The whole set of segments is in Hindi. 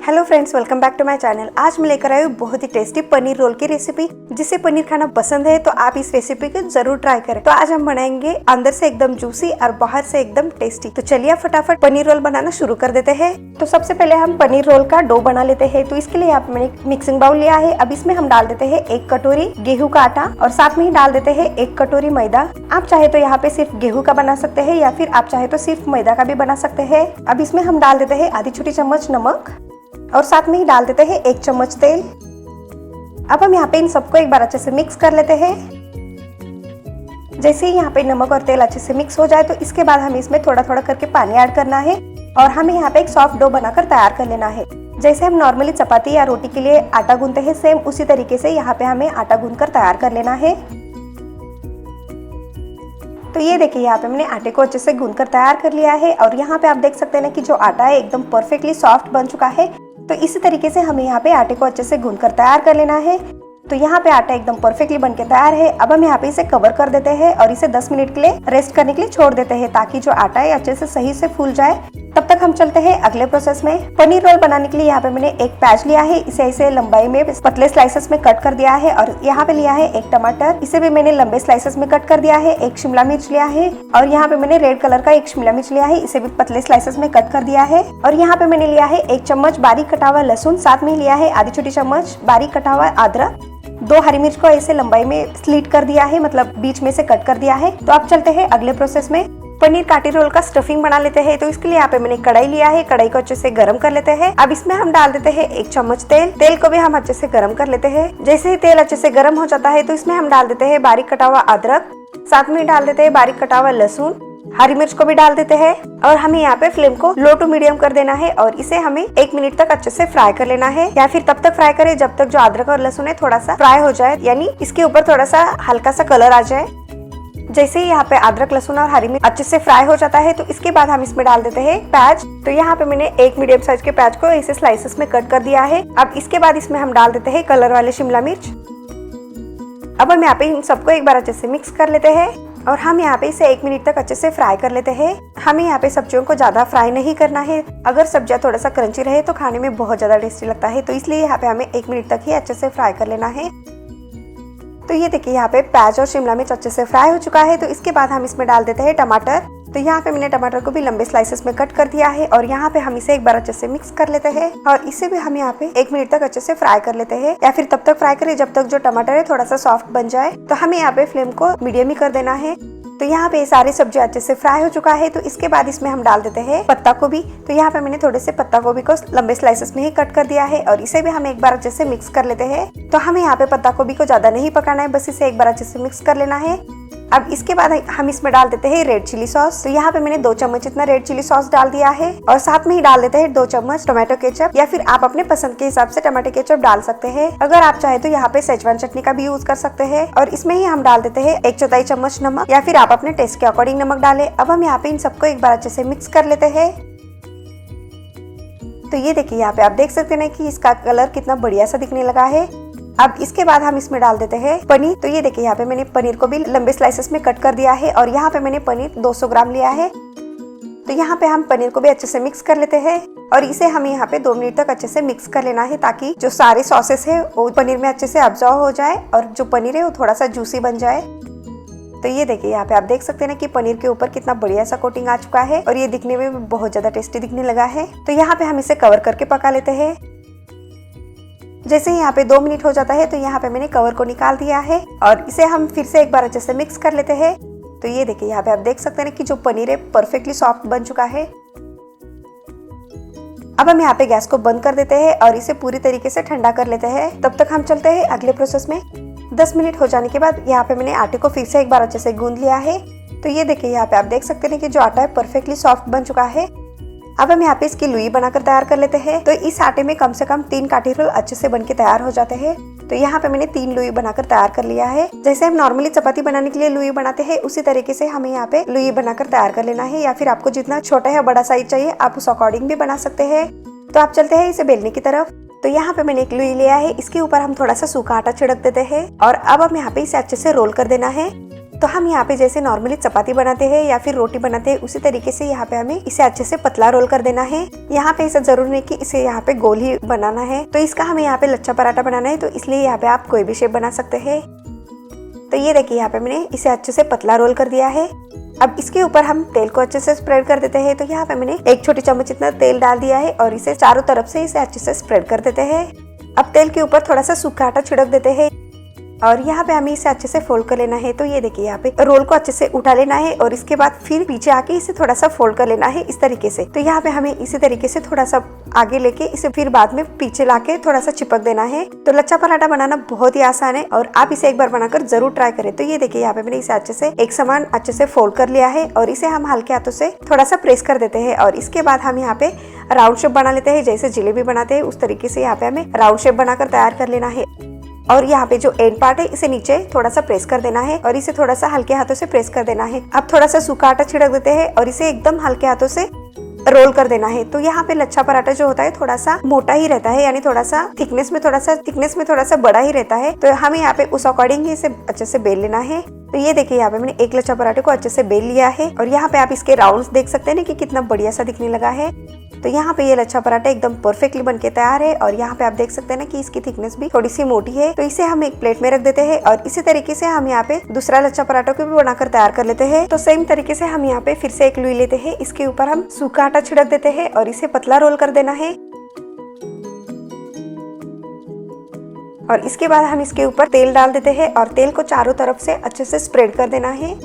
Hello friends, welcome back to my channel. आज मैं लेकर आई हूँ बहुत ही टेस्टी पनीर रोल की रेसिपी। जिसे पनीर खाना पसंद है तो आप इस रेसिपी को जरूर ट्राई करें। तो आज हम बनाएंगे अंदर से एकदम जूसी और बाहर से एकदम टेस्टी। तो चलिए फटाफट पनीर रोल बनाना शुरू कर देते हैं। तो सबसे पहले हम पनीर रोल का डो बना लेते हैं। तो इसके लिए यहाँ पे मैंने मिक्सिंग बाउल लिया है। अब इसमें हम डाल देते हैं 1 कटोरी गेहूं का आटा और साथ में ही डाल देते हैं 1 कटोरी मैदा। आप चाहे तो यहाँ पे सिर्फ गेहूं का बना सकते हैं या फिर आप चाहे तो सिर्फ मैदा का भी बना सकते हैं। अब इसमें हम डाल देते हैं आधी छोटी चम्मच नमक और साथ में ही डाल देते हैं 1 चम्मच तेल। अब हम यहाँ पे इन सबको एक बार अच्छे से मिक्स कर लेते हैं। जैसे ही यहाँ पे नमक और तेल अच्छे से मिक्स हो जाए तो इसके बाद हमें इसमें थोड़ा थोड़ा करके पानी ऐड करना है और हमें यहाँ पे एक सॉफ्ट डो बनाकर तैयार कर लेना है। जैसे हम नॉर्मली चपाती या रोटी के लिए आटा गूंथते हैं, सेम उसी तरीके से यहाँ पे हमें आटा गूंथकर तैयार कर लेना है। तो ये देखिए, यहाँ पे मैंने आटे को अच्छे से गूंथकर तैयार कर लिया है और यहाँ पे आप देख सकते हैं ना कि जो आटा है एकदम परफेक्टली सॉफ्ट बन चुका है। तो इसी तरीके से हमें यहाँ पे आटे को अच्छे से गूंथकर तैयार कर लेना है। तो यहाँ पे आटा एकदम परफेक्टली बनके तैयार है। अब हम यहाँ पे इसे कवर कर देते हैं और इसे 10 मिनट के लिए रेस्ट करने के लिए छोड़ देते हैं ताकि जो आटा है अच्छे से सही से फूल जाए। तब तक हम चलते हैं अगले प्रोसेस में। पनीर रोल बनाने के लिए यहाँ पे मैंने एक प्याज लिया है। इसे ऐसे लंबाई में पतले स्लाइसेस में कट कर दिया है और यहाँ पे लिया है 1 टमाटर, इसे भी मैंने लंबे स्लाइसेस में कट कर दिया है। 1 शिमला मिर्च लिया है और यहाँ पे मैंने रेड कलर का 1 शिमला मिर्च लिया है, इसे भी पतले स्लाइसेस में कट कर दिया है। और यहाँ पे मैंने लिया है 1 चम्मच बारीक कटा हुआ लहसुन, साथ में लिया है आधी छोटी चम्मच बारीक कटा हुआ अदरक। 2 हरी मिर्च को ऐसे लंबाई में स्लिट कर दिया है, मतलब बीच में से कट कर दिया है। तो अब चलते हैं अगले प्रोसेस में। पनीर काटी रोल का स्टफिंग बना लेते हैं। तो इसके लिए यहाँ पे मैंने कढ़ाई लिया है। कढ़ाई को अच्छे से गर्म कर लेते हैं। अब इसमें हम डाल देते हैं 1 चम्मच तेल। तेल को भी हम अच्छे से गर्म कर लेते हैं। जैसे ही तेल अच्छे से गर्म हो जाता है तो इसमें हम डाल देते हैं बारीक कटा हुआ अदरक, साथ में डाल देते हैं बारीक कटा हुआ लहसुन, हरी मिर्च को भी डाल देते हैं और हमें यहाँ पे फ्लेम को लो टू मीडियम कर देना है और इसे हमें 1 मिनट तक अच्छे से फ्राई कर लेना है, या फिर तब तक फ्राई करें जब तक जो अदरक और लहसुन है थोड़ा सा फ्राई हो जाए, यानी इसके ऊपर थोड़ा सा हल्का सा कलर आ जाए। जैसे ही यहाँ पे अदरक लहसुन और हरी मिर्च अच्छे से फ्राई हो जाता है तो इसके बाद हम इसमें डाल देते हैं प्याज। तो यहाँ पे मैंने 1 मीडियम साइज के प्याज को ऐसे स्लाइसेस में कट कर दिया है। अब इसके बाद इसमें हम डाल देते हैं कलर वाले शिमला मिर्च। अब हम यहाँ पे इन सबको एक बार अच्छे से मिक्स कर लेते हैं और हम यहाँ पे इसे 1 मिनट तक अच्छे से फ्राई कर लेते हैं। हमें यहाँ पे सब्जियों को ज्यादा फ्राई नहीं करना है। अगर सब्जियां थोड़ा सा क्रंची रहे तो खाने में बहुत ज्यादा टेस्टी लगता है, तो इसलिए यहाँ पे हमें 1 मिनट तक ही अच्छे से फ्राई कर लेना है। तो ये देखिए, यहाँ पे प्याज और शिमला मिर्च अच्छे से फ्राई हो चुका है। तो इसके बाद हम इसमें डाल देते हैं टमाटर। तो यहाँ पे मैंने टमाटर को भी लंबे स्लाइसेस में कट कर दिया है और यहाँ पे हम इसे एक बार अच्छे से मिक्स कर लेते हैं और इसे भी हम यहाँ पे 1 मिनट तक अच्छे से फ्राई कर लेते हैं, या फिर तब तक फ्राई करें जब तक जो टमाटर है थोड़ा सा सॉफ्ट बन जाए। तो हमें यहाँ पे फ्लेम को मीडियम ही कर देना है। तो यहाँ पे सारी सब्जी अच्छे से फ्राई हो चुका है। तो इसके बाद इसमें हम डाल देते हैं पत्ता गोभी। तो यहाँ पे मैंने थोड़े से पत्ता गोभी को लंबे स्लाइसेस में ही कट कर दिया है और इसे भी हम एक बार अच्छे से मिक्स कर लेते हैं। तो हमें यहाँ पे पत्ता गोभी को ज्यादा नहीं पकाना है, बस इसे एक बार अच्छे से मिक्स कर लेना है। अब इसके बाद हम इसमें डाल देते हैं रेड चिली सॉस। तो यहाँ पे मैंने 2 चम्मच इतना रेड चिली सॉस डाल दिया है और साथ में ही डाल देते हैं 2 चम्मच टोमेटो केचप, या फिर आप अपने पसंद के हिसाब से टमाटो केचप डाल सकते हैं। अगर आप चाहे तो यहाँ पे सेजवान चटनी का भी यूज कर सकते हैं। और इसमें ही हम डाल देते हैं 1/4 चम्मच नमक, या फिर आप अपने टेस्ट के अकॉर्डिंग नमक डालें। अब हम यहाँ पे इन सबको एक बार अच्छे से मिक्स कर लेते हैं। तो ये देखिए, यहाँ पे आप देख सकते हैं कि इसका कलर कितना बढ़िया सा दिखने लगा है। अब इसके बाद हम इसमें डाल देते हैं पनीर। तो ये देखिए, यहाँ पे मैंने पनीर को भी लंबे स्लाइसेस में कट कर दिया है और यहाँ पे मैंने पनीर 200 ग्राम लिया है। तो यहाँ पे हम पनीर को भी अच्छे से मिक्स कर लेते हैं और इसे हमें यहाँ पे 2 मिनट तक अच्छे से मिक्स कर लेना है ताकि जो सारे सॉसेस है वो पनीर में अच्छे से अब्जॉर्ब हो जाए और जो पनीर है वो थोड़ा सा जूसी बन जाए। तो ये देखिए, यहाँ पे आप देख सकते हैं ना कि पनीर के ऊपर कितना बढ़िया सा कोटिंग आ चुका है और ये दिखने में भी बहुत ज्यादा टेस्टी दिखने लगा है। तो यहाँ पे हम इसे कवर करके पका लेते हैं। जैसे ही यहाँ पे 2 मिनट हो जाता है तो यहाँ पे मैंने कवर को निकाल दिया है और इसे हम फिर से एक बार अच्छे से मिक्स कर लेते हैं। तो ये देखिए, यहाँ पे आप देख सकते हैं कि जो पनीर है परफेक्टली सॉफ्ट बन चुका है। अब हम यहाँ पे गैस को बंद कर देते हैं और इसे पूरी तरीके से ठंडा कर लेते हैं। तब तक हम चलते हैं अगले प्रोसेस में। 10 मिनट हो जाने के बाद यहाँ पे मैंने आटे को फिर से एक बार अच्छे से गूंद लिया है। तो ये देखिए, यहाँ पे आप देख सकते हैं कि जो आटा है परफेक्टली सॉफ्ट बन चुका है। अब हम यहाँ पे इसकी लुई बनाकर तैयार कर लेते हैं। तो इस आटे में कम से कम 3 काठी रोल अच्छे से बनके तैयार हो जाते हैं। तो यहाँ पे मैंने 3 लुई बनाकर तैयार कर लिया है। जैसे हम नॉर्मली चपाती बनाने के लिए लुई बनाते हैं उसी तरीके से हमें यहाँ पे लुई बनाकर तैयार कर लेना है, या फिर आपको जितना छोटा या बड़ा साइज चाहिए आप उस अकॉर्डिंग भी बना सकते हैं। तो आप चलते हैं इसे बेलने की तरफ। तो यहाँ पे मैंने एक लुई लिया है, इसके ऊपर हम थोड़ा सा सूखा आटा छिड़क देते हैं और अब हम यहाँ पे इसे अच्छे से रोल कर देना है। तो हम यहाँ पे जैसे नॉर्मली चपाती बनाते हैं या फिर रोटी बनाते हैं उसी तरीके से यहाँ पे हमें इसे अच्छे से पतला रोल कर देना है। यहाँ पे ऐसा जरूर नहीं कि इसे यहाँ पे गोल ही बनाना है, तो इसका हमें यहाँ पे लच्छा पराठा बनाना है, तो इसलिए यहाँ पे आप कोई भी शेप बना सकते हैं। तो ये देखिए यहाँ पे मैंने इसे अच्छे से पतला रोल कर दिया है। अब इसके ऊपर हम तेल को अच्छे से स्प्रेड कर देते हैं। तो यहाँ पे मैंने 1 छोटी चम्मच इतना तेल डाल दिया है और इसे चारों तरफ से इसे अच्छे से स्प्रेड कर देते हैं। अब तेल के ऊपर थोड़ा सा सूखा आटा छिड़क देते हैं और यहाँ पे हमें इसे अच्छे से फोल्ड कर लेना है। तो ये देखिए यहाँ पे रोल को अच्छे से उठा लेना है और इसके बाद फिर पीछे आके इसे थोड़ा सा फोल्ड कर लेना है इस तरीके से। तो यहाँ पे हमें इसी तरीके से थोड़ा सा आगे लेके इसे फिर बाद में पीछे लाके थोड़ा सा चिपक देना है। तो लच्छा पराठा बनाना बहुत ही आसान है और आप इसे एक बार बनाकर जरूर ट्राई करें। तो ये देखिए यहाँ पे मैंने इसे अच्छे से एक समान अच्छे से फोल्ड कर लिया है और इसे हम हल्के हाथों से थोड़ा सा प्रेस कर देते हैं और इसके बाद हम यहाँ पे राउंड शेप बना लेते हैं। जैसे जलेबी बनाते हैं उस तरीके से यहाँ पे हमें राउंड शेप बनाकर तैयार कर लेना है। और यहाँ पे जो एंड पार्ट है इसे नीचे थोड़ा सा प्रेस कर देना है और इसे थोड़ा सा हल्के हाथों से प्रेस कर देना है। अब थोड़ा सा सूखा आटा छिड़क देते हैं और इसे एकदम हल्के हाथों से रोल कर देना है। तो यहाँ पे लच्छा पराठा जो होता है थोड़ा सा मोटा ही रहता है, यानी थोड़ा सा थिकनेस में थोड़ा सा बड़ा ही रहता है। तो हमें यहाँ पे उस अकॉर्डिंग ही इसे अच्छे से बेल लेना है। तो ये देखिए यहाँ पे मैंने एक लच्छा पराठे को अच्छे से बेल लिया है और यहाँ पे आप इसके राउंड्स देख सकते हैं ना कि कितना बढ़िया सा दिखने लगा है। तो यहाँ पे ये लच्छा पराठा एकदम परफेक्टली बनके तैयार है और यहाँ पे आप देख सकते हैं ना कि इसकी थिकनेस भी थोड़ी सी मोटी है। तो इसे हम एक प्लेट में रख देते हैं और इसी तरीके से हम यहाँ पे दूसरा लच्छा पराठा को भी बनाकर तैयार कर लेते हैं। तो सेम तरीके से हम यहाँ पे फिर से एक लुई लेते हैं, इसके ऊपर हम सूखा आटा छिड़क देते हैं और इसे पतला रोल कर देना है। और इसके बाद हम इसके ऊपर तेल डाल देते हैं और तेल को चारों तरफ से अच्छे से स्प्रेड कर देना है।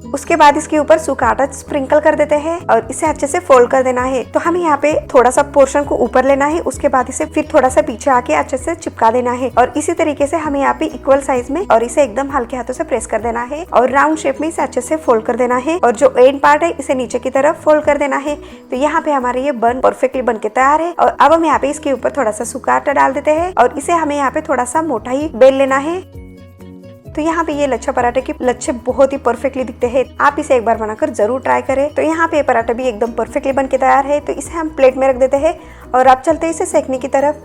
उसके बाद इसके ऊपर सूखा आटा स्प्रिंकल कर देते हैं और इसे अच्छे से फोल्ड कर देना है। तो हमें यहाँ पे थोड़ा सा पोर्शन को ऊपर लेना है, उसके बाद इसे फिर थोड़ा सा पीछे आके अच्छे से चिपका देना है और इसी तरीके से हमें यहाँ पे इक्वल साइज में और इसे एकदम हल्के हाथों से प्रेस कर देना है और राउंड शेप में इसे अच्छे से फोल्ड कर देना है और जो एंड पार्ट है इसे नीचे की तरफ फोल्ड कर देना है। तो यहाँ पे हमारे ये बन परफेक्टली बन के तैयार है। और अब हम यहाँ पे इसके ऊपर थोड़ा सा सूखा आटा डाल देते हैं और इसे हमें यहाँ पे थोड़ा सा मोटा ही बेल लेना है। तो यहाँ पे ये लच्छा पराठे के लच्छे बहुत ही परफेक्टली दिखते हैं, आप इसे एक बार बनाकर जरूर ट्राई करें। तो यहाँ पे ये पराठा भी एकदम परफेक्टली बन के तैयार है। तो इसे हम प्लेट में रख देते हैं और अब चलते हैं इसे सेकने की तरफ।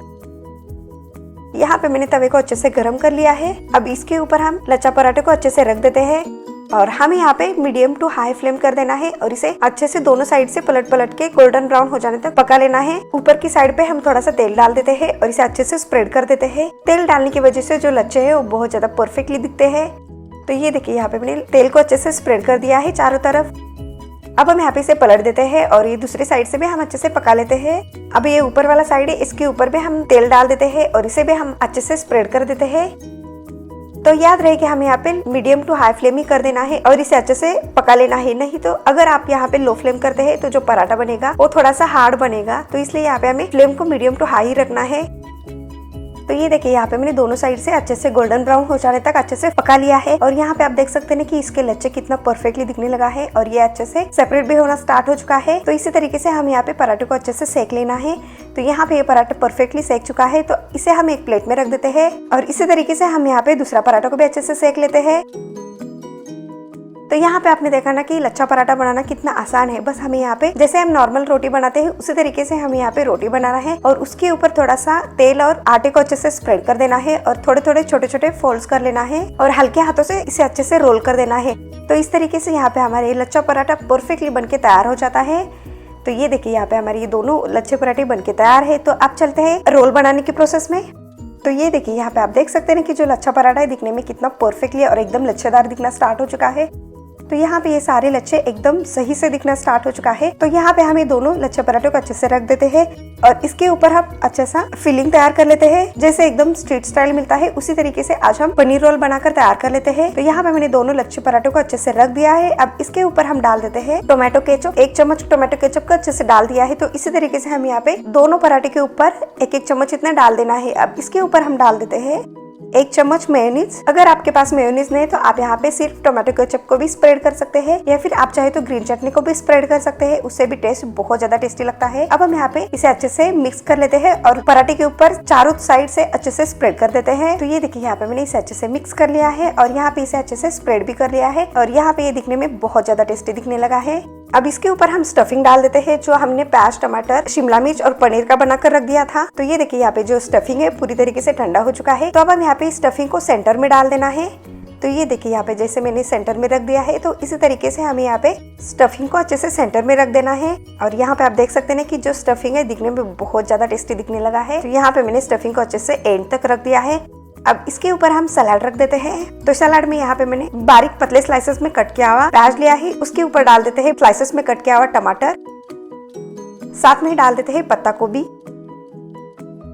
यहाँ पे मैंने तवे को अच्छे से गर्म कर लिया है। अब इसके ऊपर हम लच्छा पराठे को अच्छे से रख देते हैं और हमें यहाँ पे मीडियम टू हाई फ्लेम कर देना है और इसे अच्छे से दोनों साइड से पलट के गोल्डन ब्राउन हो जाने तक पका लेना है। ऊपर की साइड पे हम थोड़ा सा तेल डाल देते हैं और इसे अच्छे से स्प्रेड कर देते हैं। तेल डालने की वजह से जो लच्छे हैं वो बहुत ज्यादा परफेक्टली दिखते हैं। तो ये देखिए यहाँ पे मैंने तेल को अच्छे से स्प्रेड कर दिया है चारों तरफ। अब हम यहाँ पे इसे पलट देते हैं और ये दूसरी साइड से भी हम अच्छे से पका लेते हैं। अब ये ऊपर वाला साइड है, इसके ऊपर भी हम तेल डाल देते हैं और इसे भी हम अच्छे से स्प्रेड कर देते हैं। तो याद रहे कि हमें यहाँ पे मीडियम टू हाई फ्लेम ही कर देना है और इसे अच्छे से पका लेना है। नहीं तो अगर आप यहाँ पे लो फ्लेम करते हैं तो जो पराठा बनेगा वो थोड़ा सा हार्ड बनेगा। तो इसलिए यहाँ पे हमें फ्लेम को मीडियम टू हाई ही रखना है। तो ये देखिए यहाँ पे मैंने दोनों साइड से अच्छे से गोल्डन ब्राउन हो जाने तक अच्छे से पका लिया है और यहाँ पे आप देख सकते हैं कि इसके लच्छे कितना परफेक्टली दिखने लगा है और ये अच्छे से सेपरेट भी होना स्टार्ट हो चुका है। तो इसी तरीके से हम यहाँ पे पराठे को अच्छे से सेक लेना है। तो यहाँ पे ये पराठा परफेक्टली सेक चुका है, तो इसे हम एक प्लेट में रख देते हैं और इसी तरीके से हम यहाँ पे दूसरा पराठा को भी अच्छे से सेक लेते हैं। तो यहाँ पे आपने देखा ना कि लच्छा पराठा बनाना कितना आसान है। बस हमें यहाँ पे जैसे हम नॉर्मल रोटी बनाते हैं उसी तरीके से हमें यहाँ पे रोटी बनाना है और उसके ऊपर थोड़ा सा तेल और आटे को अच्छे से स्प्रेड कर देना है और थोड़े थोड़े छोटे छोटे फोल्ड्स कर लेना है और हल्के हाथों से इसे अच्छे से रोल कर देना है। तो इस तरीके से यहाँ पे हमारे लच्छा पराठा परफेक्टली बन के तैयार हो जाता है। तो ये देखिए यहाँ पे हमारे ये दोनों लच्छे पराठे बन के तैयार है। तो अब चलते हैं रोल बनाने की प्रोसेस में। तो ये देखिए यहाँ पे आप देख सकते हैं कि जो लच्छा पराठा है दिखने में कितना परफेक्टली और एकदम लच्छेदार दिखना स्टार्ट हो चुका है। तो यहाँ पे ये सारे लच्छे एकदम सही से दिखना स्टार्ट हो चुका है। तो यहाँ पे हमें दोनों लच्छे पराठे को अच्छे से रख देते हैं और इसके ऊपर हम अच्छा सा फिलिंग तैयार कर लेते हैं, जैसे एकदम स्ट्रीट स्टाइल मिलता है उसी तरीके से आज हम पनीर रोल बनाकर तैयार कर लेते हैं। तो यहाँ पे मैंने दोनों लच्छे पराठे को अच्छे से रख दिया है। अब इसके ऊपर हम डाल देते हैं टोमेटो केचप। 1 चम्मच टोमेटो केचप को अच्छे से डाल दिया है। तो इसी तरीके से हम यहाँ पे दोनों पराठे के ऊपर 1-1 चम्मच इतना डाल देना है। अब इसके ऊपर हम डाल देते हैं 1 चम्मच मेयोनीज। अगर आपके पास मेयोनीज नहीं तो आप यहाँ पे सिर्फ टोमेटो केचप को भी स्प्रेड कर सकते हैं या फिर आप चाहे तो ग्रीन चटनी को भी स्प्रेड कर सकते हैं, उससे भी टेस्ट बहुत ज्यादा टेस्टी लगता है। अब हम यहाँ पे इसे अच्छे से मिक्स कर लेते हैं और पराठे के ऊपर चारों साइड से अच्छे से स्प्रेड कर देते हैं। तो ये देखिए यहाँ पे मैंने इसे अच्छे से मिक्स कर लिया है और यहाँ पे इसे अच्छे से स्प्रेड भी कर लिया है और यहाँ पे ये दिखने में बहुत ज्यादा टेस्टी दिखने लगा है। अब इसके ऊपर हम स्टफिंग डाल देते हैं जो हमने प्याज, टमाटर, शिमला मिर्च और पनीर का बनाकर रख दिया था। तो ये देखिए यहाँ पे जो स्टफिंग है पूरी तरीके से ठंडा हो चुका है। तो अब हम यहाँ पे स्टफिंग को सेंटर में डाल देना है। तो ये देखिए यहाँ पे जैसे मैंने सेंटर में रख दिया है, तो इसी तरीके से हमें यहाँ पे स्टफिंग को अच्छे से सेंटर में रख देना है। और यहाँ पे आप देख सकते हैं कि जो स्टफिंग है दिखने में बहुत ज्यादा टेस्टी दिखने लगा है। तो यहाँ पे मैंने स्टफिंग को अच्छे से एंड तक रख दिया है। अब इसके ऊपर हम सलाद रख देते हैं। तो सलाद में यहाँ पे मैंने बारीक पतले स्लाइसेस में कट किया हुआ प्याज लिया है, उसके ऊपर डाल देते हैं स्लाइसेस में कट किया हुआ टमाटर, साथ में डाल देते हैं पत्ता गोभी,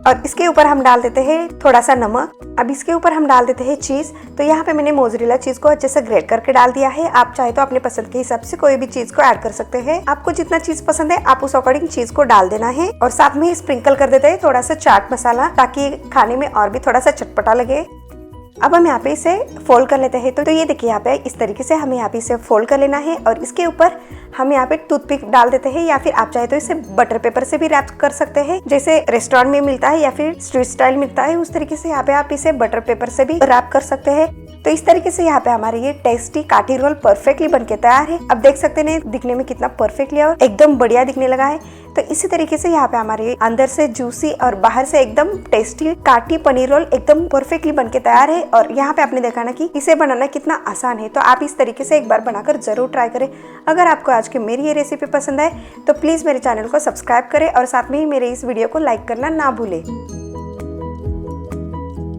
और इसके ऊपर हम डाल देते हैं थोड़ा सा नमक। अब इसके ऊपर हम डाल देते हैं चीज। तो यहाँ पे मैंने मोज़रेला चीज को अच्छे से ग्रेट करके डाल दिया है। आप चाहे तो अपने पसंद के हिसाब से कोई भी चीज को ऐड कर सकते हैं। आपको जितना चीज पसंद है आप उस अकॉर्डिंग चीज को डाल देना है। और साथ में स्प्रिंकल कर देते हैं थोड़ा सा चाट मसाला, ताकि खाने में और भी थोड़ा सा चटपटा लगे। अब हम यहाँ पे इसे फोल्ड कर लेते हैं। तो ये देखिए यहाँ पे इस तरीके से हमें यहाँ पे इसे फोल्ड कर लेना है। और इसके ऊपर हम यहाँ पे टूथपिक डाल देते हैं, या फिर आप चाहे तो इसे बटर पेपर से भी रैप कर सकते हैं, जैसे रेस्टोरेंट में मिलता है या फिर स्ट्रीट स्टाइल मिलता है, उस तरीके से यहाँ पे आप इसे बटर पेपर से भी रैप कर सकते हैं। तो इस तरीके से यहाँ पे हमारे ये टेस्टी काठी रोल परफेक्टली बनके तैयार है। अब देख सकते हैं दिखने में कितना परफेक्टली और एकदम बढ़िया दिखने लगा है। तो इसी तरीके से यहाँ पे हमारे अंदर से जूसी और बाहर से एकदम टेस्टी काठी पनीर रोल एकदम परफेक्टली बनके तैयार है। और यहाँ पे आपने देखा ना कि इसे बनाना कितना आसान है। तो आप इस तरीके से एक बार बनाकर जरूर ट्राई करें। अगर आपको आज की मेरी ये रेसिपी पसंद आए तो प्लीज मेरे चैनल को सब्सक्राइब करें और साथ में ही मेरे इस वीडियो को लाइक करना ना भूलें।